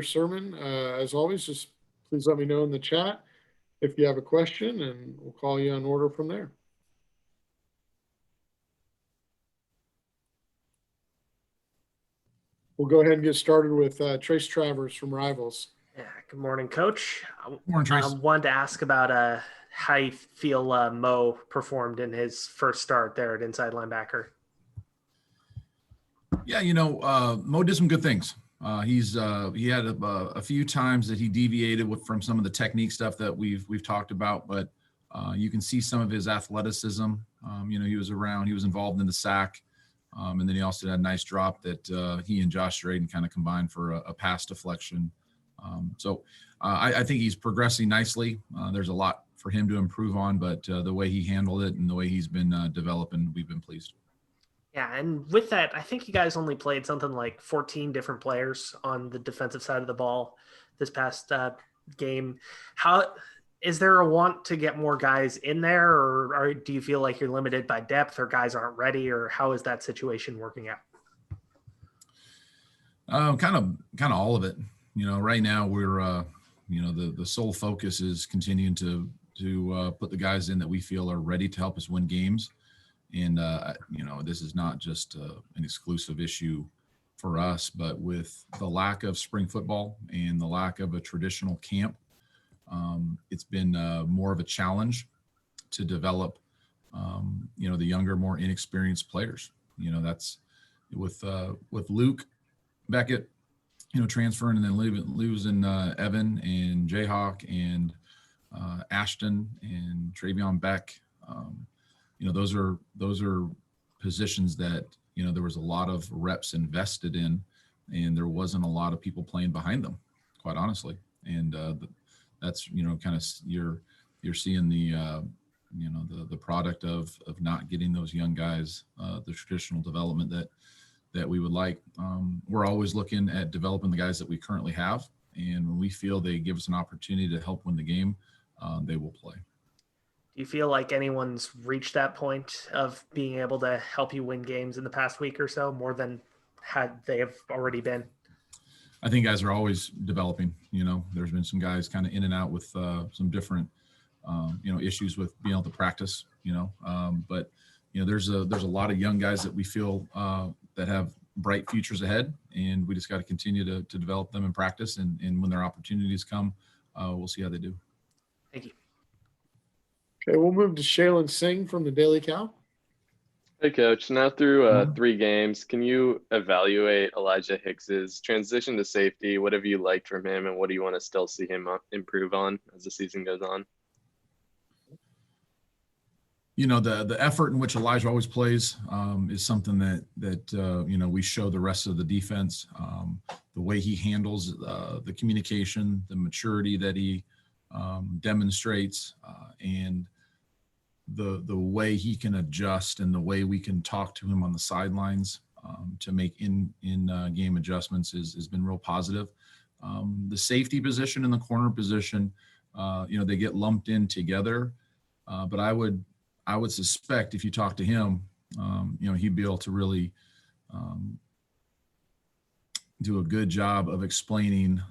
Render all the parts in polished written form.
Sirmon. As always, just please let me know in the chat if you have a question, and we'll call you on order from there. We'll go ahead and get started with Trace Travers from Rivals. Yeah, good morning, Coach. Morning, Trace. Wanted to ask about how you feel Mo performed in his first start there at inside linebacker. Yeah, Mo did some good things. He had a few times that he deviated from some of the technique stuff that we've talked about, but you can see some of his athleticism. He was involved in the sack, and then he also had a nice drop that he and Josh Drayden kind of combined for a pass deflection. I think he's progressing nicely. There's a lot for him to improve on, but the way he handled it and the way he's been developing, we've been pleased. Yeah, and with that, I think you guys only played something like 14 different players on the defensive side of the ball this past game. How is there a want to get more guys in there, or do you feel like you're limited by depth, or guys aren't ready, or how is that situation working out? Kind of all of it. Right now we're the sole focus is continuing to put the guys in that we feel are ready to help us win games. And, this is not just an exclusive issue for us, but with the lack of spring football and the lack of a traditional camp, it's been more of a challenge to develop, the younger, more inexperienced players. That's with Luke Beckett, transferring and then losing Evan and Jayhawk and Ashton and Travion Beck. Those are positions that, there was a lot of reps invested in, and there wasn't a lot of people playing behind them, quite honestly. And that's, kind of you're seeing the product of not getting those young guys, the traditional development that we would like. We're always looking at developing the guys that we currently have. And when we feel they give us an opportunity to help win the game, they will play. Do you feel like anyone's reached that point of being able to help you win games in the past week or so, more than had they have already been? I think guys are always developing. There's been some guys kind of in and out with some different, issues with being able to practice. But there's a lot of young guys that we feel that have bright futures ahead, and we just got to continue to develop them in practice. And when their opportunities come, we'll see how they do. Thank you. Okay, we'll move to Shaylin Singh from the Daily Cow. Hey, Coach. Now through 3 games, can you evaluate Elijah Hicks's transition to safety? What have you liked from him, and what do you want to still see him improve on as the season goes on? The effort in which Elijah always plays is something that we show the rest of the defense. The way he handles the communication, the maturity that he demonstrates, and the way he can adjust, and the way we can talk to him on the sidelines to make in game adjustments has been real positive. The safety position and the corner position, they get lumped in together, but I would suspect if you talk to him, he'd be able to really do a good job of explaining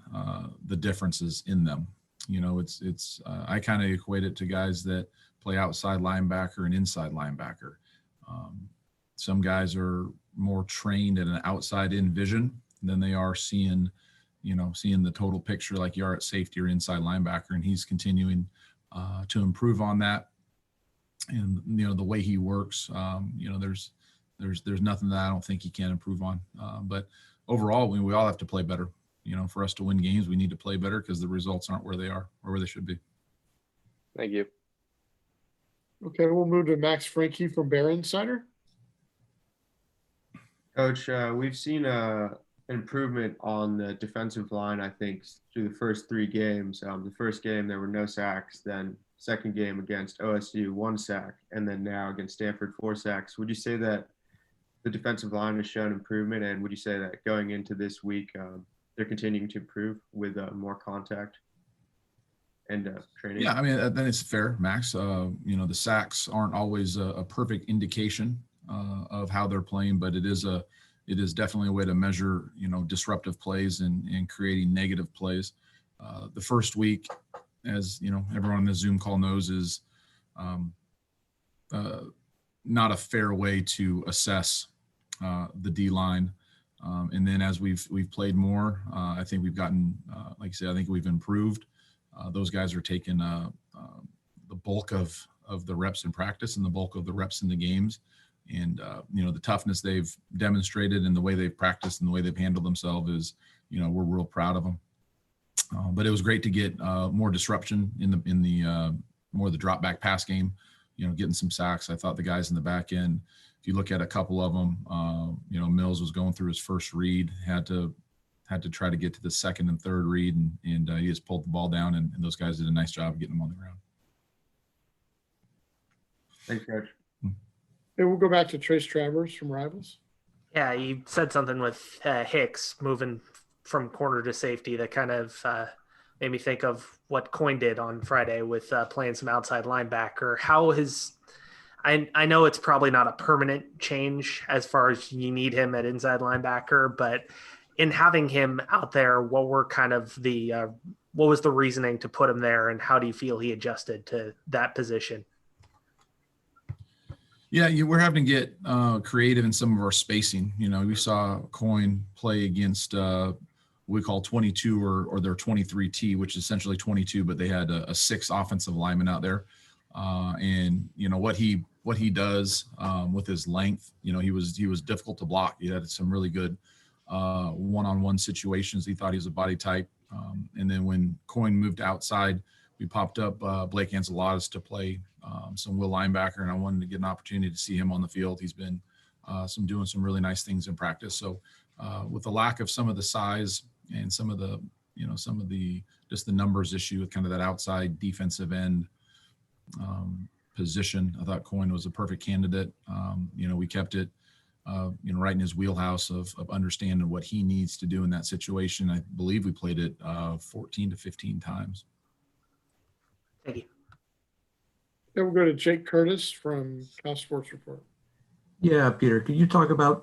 the differences in them. I kind of equate it to guys that play outside linebacker and inside linebacker. Some guys are more trained at an outside in vision than they are seeing the total picture like you are at safety or inside linebacker. And he's continuing to improve on that. And, the way he works, there's nothing that I don't think he can improve on. But overall, we all have to play better. For us to win games, we need to play better because the results aren't where they are or where they should be. Thank you. Okay, we'll move to Max Franke from Bear Insider. Coach, we've seen an improvement on the defensive line, I think, through the first 3 games. The first game, there were no sacks. Then second game against OSU, 1 sack. And then now against Stanford, 4 sacks. Would you say that the defensive line has shown improvement? And would you say that going into this week, they're continuing to improve with more contact and training? Yeah, I mean, then it's fair, Max. The sacks aren't always a perfect indication of how they're playing, but it is a it is definitely a way to measure, disruptive plays and creating negative plays. The first week, as everyone on the Zoom call knows, is not a fair way to assess the D line. And then as we've played more, I think we've gotten, like I said, I think we've improved. Those guys are taking the bulk of the reps in practice and the bulk of the reps in the games. And, the toughness they've demonstrated and the way they've practiced and the way they've handled themselves is, we're real proud of them. But it was great to get more disruption in the more of the drop back pass game, getting some sacks. I thought the guys in the back end, if you look at a couple of them, Mills was going through his first read, had to try to get to the second and third read, and he just pulled the ball down, and those guys did a nice job of getting them on the ground. Thanks, Coach. Okay, we'll go back to Trace Travers from Rivals. Yeah, you said something with Hicks moving from corner to safety that kind of made me think of what Coyne did on Friday with playing some outside linebacker. I know it's probably not a permanent change as far as you need him at inside linebacker, but in having him out there, what was the reasoning to put him there, and how do you feel he adjusted to that position? Yeah, we're having to get creative in some of our spacing. We saw Coyne play against what we call 22 or their 23T, which is essentially 22, but they had a 6 offensive lineman out there. And what he does with his length, he was difficult to block. He had some really good one-on-one situations. He thought he was a body type. And then when Coyne moved outside, we popped up Blake Ancelotis to play some will linebacker, and I wanted to get an opportunity to see him on the field. He's been doing some really nice things in practice. So with the lack of some of the size and some of the just the numbers issue with kind of that outside defensive end position, I thought Coyne was a perfect candidate. We kept it right in his wheelhouse of understanding what he needs to do in that situation. I believe we played it 14 to 15 times. Thank you. Then we'll go to Jake Curtis from Cal Sports Report. Yeah, Peter, could you talk about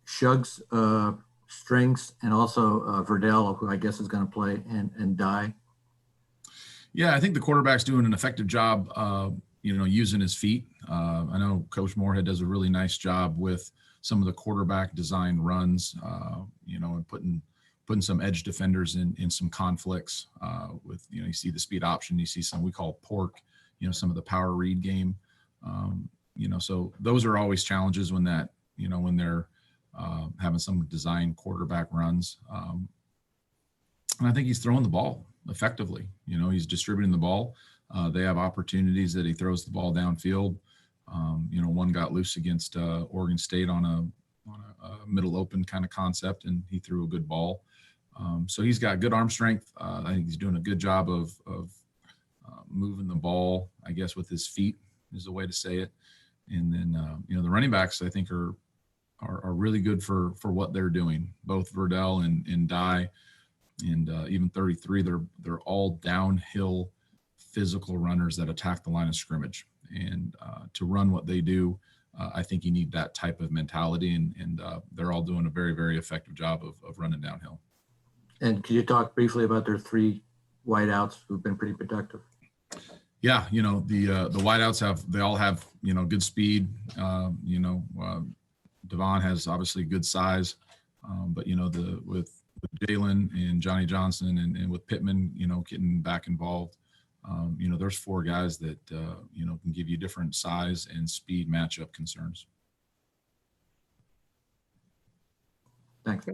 Shug's strengths and also Verdell, who I guess is going to play, and Dye? Yeah, I think the quarterback's doing an effective job, using his feet. I know Coach Moorhead does a really nice job with some of the quarterback design runs, and putting some edge defenders in some conflicts with, you see the speed option, you see some we call pork, some of the power read game. So those are always challenges when when they're having some design quarterback runs. And I think he's throwing the ball effectively. He's distributing the ball. They have opportunities that he throws the ball downfield. One got loose against Oregon State on a middle open kind of concept, and he threw a good ball. So he's got good arm strength. I think he's doing a good job of moving the ball, I guess, with his feet is the way to say it. And then, the running backs, I think, are really good for what they're doing. Both Verdell and Dye and even 33, they're all downhill physical runners that attack the line of scrimmage. And to run what they do, I think you need that type of mentality, and they're all doing a very, very effective job of running downhill. And can you talk briefly about their 3 wideouts who've been pretty productive? Yeah, the wideouts they all have good speed. Devon has obviously good size, but with Jalen and Johnny Johnson and with Pittman, getting back involved, there's 4 guys that can give you different size and speed matchup concerns. Thanks.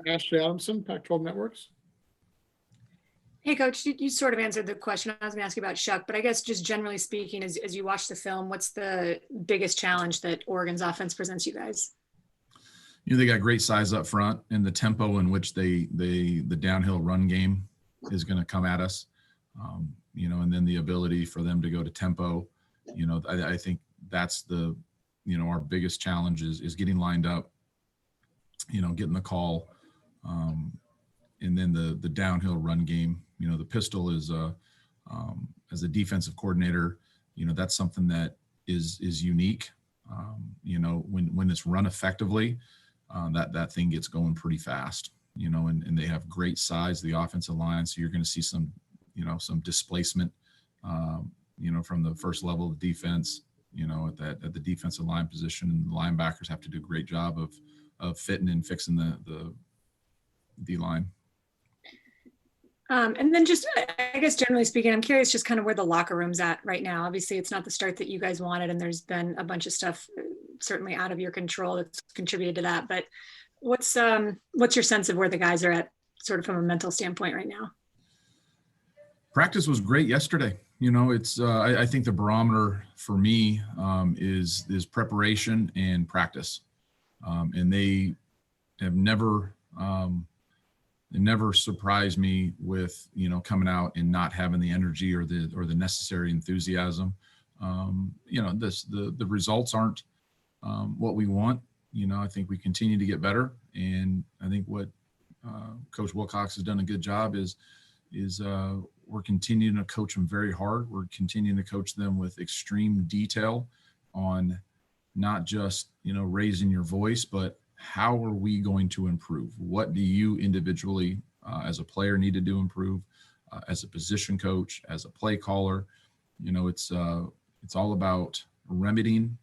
Ashley Adamson, Pac-12 Networks. Hey, Coach, you sort of answered the question I was going to ask you about Shuck, but I guess just generally speaking, as you watch the film, what's the biggest challenge that Oregon's offense presents you guys? They got great size up front, and the tempo in which the downhill run game is going to come at us, and then the ability for them to go to tempo. I think that's our biggest challenge is getting lined up, getting the call, and then the downhill run game. The pistol is as a defensive coordinator, that's something that is unique. When it's run effectively, that thing gets going pretty fast, and they have great size, the offensive line. So you're going to see some displacement, from the first level of defense, at the defensive line position, and the linebackers have to do a great job of fitting and fixing the D line. And then just, I guess, generally speaking, I'm curious just kind of where the locker room's at right now. Obviously, it's not the start that you guys wanted, and there's been a bunch of stuff certainly out of your control that's contributed to that. But what's your sense of where the guys are at, sort of from a mental standpoint right now? Practice was great yesterday. It's I think the barometer for me is preparation and practice, and they have never surprised me with coming out and not having the energy or the necessary enthusiasm. The results aren't what we want. I think we continue to get better, and I think what Coach Wilcox has done a good job is we're continuing to coach them very hard. We're continuing to coach them with extreme detail on not just raising your voice, but how are we going to improve? What do you individually as a player need to do improve? As a position coach, as a play caller, it's all about remedying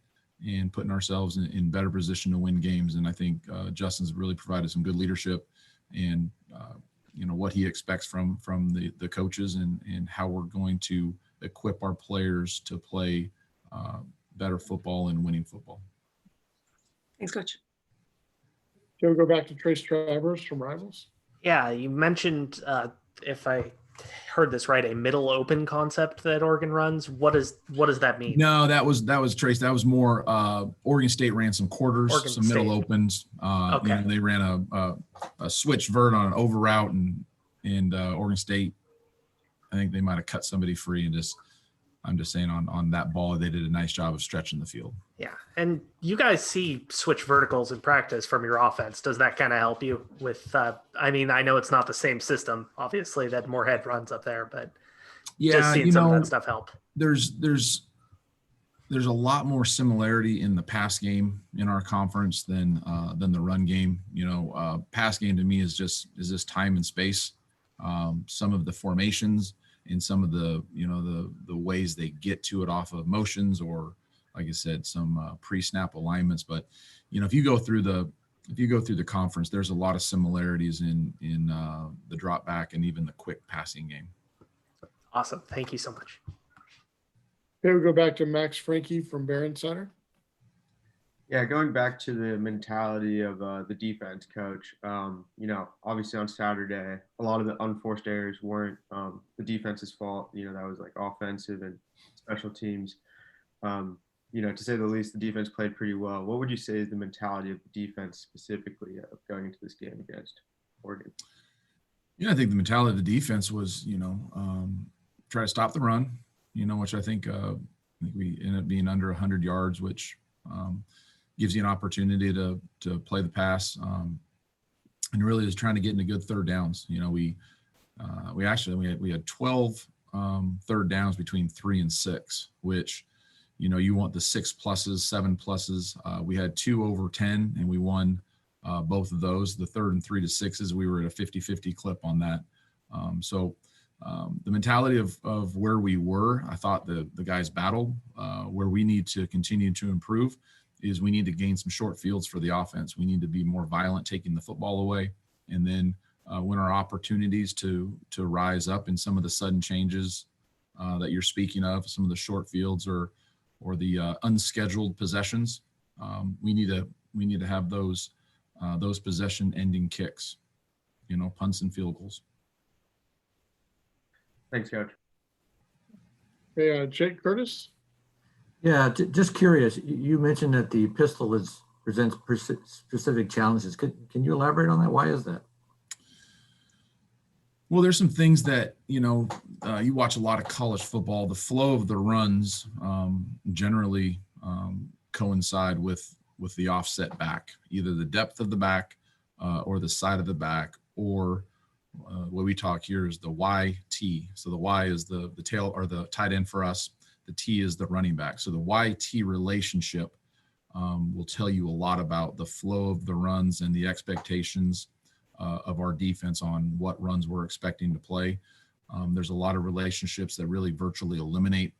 and putting ourselves in better position to win games. And I think Justin's really provided some good leadership and what he expects from the coaches and how we're going to equip our players to play better football and winning football. Thanks, Coach. Can we go back to Trace Travers from Rivals? Yeah, you mentioned, if I heard this right, a middle open concept that Oregon runs. What does that mean? No, that was Trace. That was more Oregon State ran some quarters, some middle opens. Okay. They ran a switch vert on an over route, and Oregon State, I think they might have cut somebody free, and I'm just saying on that ball, they did a nice job of stretching the field. Yeah. And you guys see switch verticals in practice from your offense. Does that kind of help you with, I know it's not the same system, obviously, that Moorhead runs up there, but just seeing some of that stuff help. There's a lot more similarity in the pass game in our conference than the run game. Pass game to me is just time and space. Some of the formations and some of the ways they get to it off of motions, or like I said, some pre-snap alignments. But if you go through the conference, there's a lot of similarities in the drop back and even the quick passing game. Awesome. Thank you so much. Okay, we go back to Max Frankie from Barron Center. Yeah, going back to the mentality of the defense, Coach, obviously on Saturday, a lot of the unforced errors weren't the defense's fault. That was like offensive and special teams. To say the least, the defense played pretty well. What would you say is the mentality of the defense specifically of going into this game against Oregon? I think the mentality of the defense was, try to stop the run, which I think we ended up being under 100 yards, which gives you an opportunity to play the pass, and really is trying to get into good third downs. We had 12 third downs between 3 and 6, which you want the 6 pluses, 7 pluses. We had 2 over 10, and we won both of those. The third and 3 to 6s, we were at a 50-50 clip on that. The mentality of where we were, I thought the guys battled. Where we need to continue to improve is we need to gain some short fields for the offense. We need to be more violent, taking the football away, and then when our opportunities to rise up in some of the sudden changes that you're speaking of, some of the short fields or the unscheduled possessions, we need to have those possession ending kicks, punts and field goals. Thanks, Coach. Hey, Jake Curtis. Yeah, just curious. You mentioned that the pistol presents specific challenges. Can you elaborate on that? Why is that? Well, there's some things that, you watch a lot of college football. The flow of the runs generally coincide with the offset back, either the depth of the back or the side of the back, or what we talk here is the YT. So the Y is the tail or the tight end for us. The T is the running back. So the YT relationship will tell you a lot about the flow of the runs and the expectations of our defense on what runs we're expecting to play. There's a lot of relationships that really virtually eliminate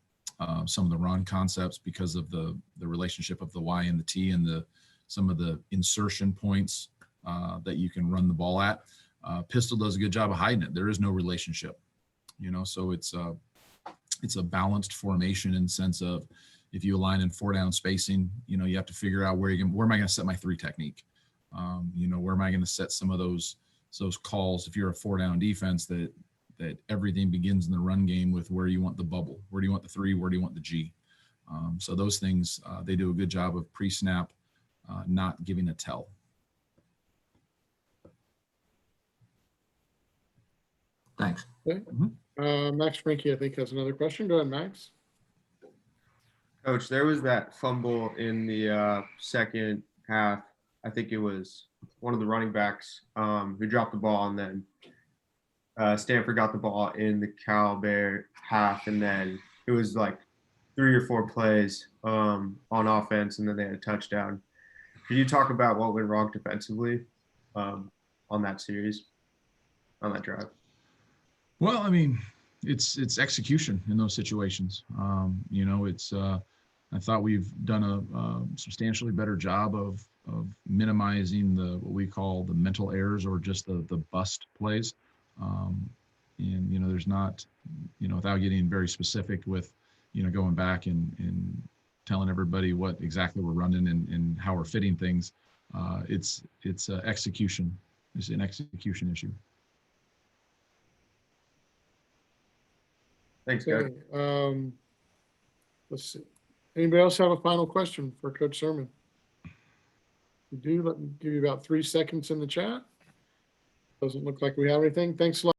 some of the run concepts because of the relationship of the Y and the T and some of the insertion points that you can run the ball at. Pistol does a good job of hiding it. There is no relationship, so it's a balanced formation in the sense of if you align in 4-down spacing, you have to figure out where am I going to set my 3 technique? Where am I going to set some of those calls if you're a 4-down defense that everything begins in the run game with where you want the bubble, where do you want the 3, where do you want the G? So those things, they do a good job of pre-snap, not giving a tell. Thanks. Okay. Max Frankie, I think, has another question. Go ahead, Max. Coach, there was that fumble in the second half. I think it was one of the running backs who dropped the ball, and then Stanford got the ball in the Cal Bear half, and then it was like 3 or 4 plays on offense, and then they had a touchdown. Can you talk about what went wrong defensively on that series, on that drive? Well, I mean, it's execution in those situations. I thought we've done a substantially better job of minimizing what we call the mental errors or just the bust plays. And there's not, without getting very specific with, going back and telling everybody what exactly we're running and how we're fitting things. It's execution. It's an execution issue. Thanks, Coach. Okay, let's see. Anybody else have a final question for Coach Sirmon? If you do, let me give you about 3 seconds in the chat. Doesn't look like we have anything. Thanks a lot.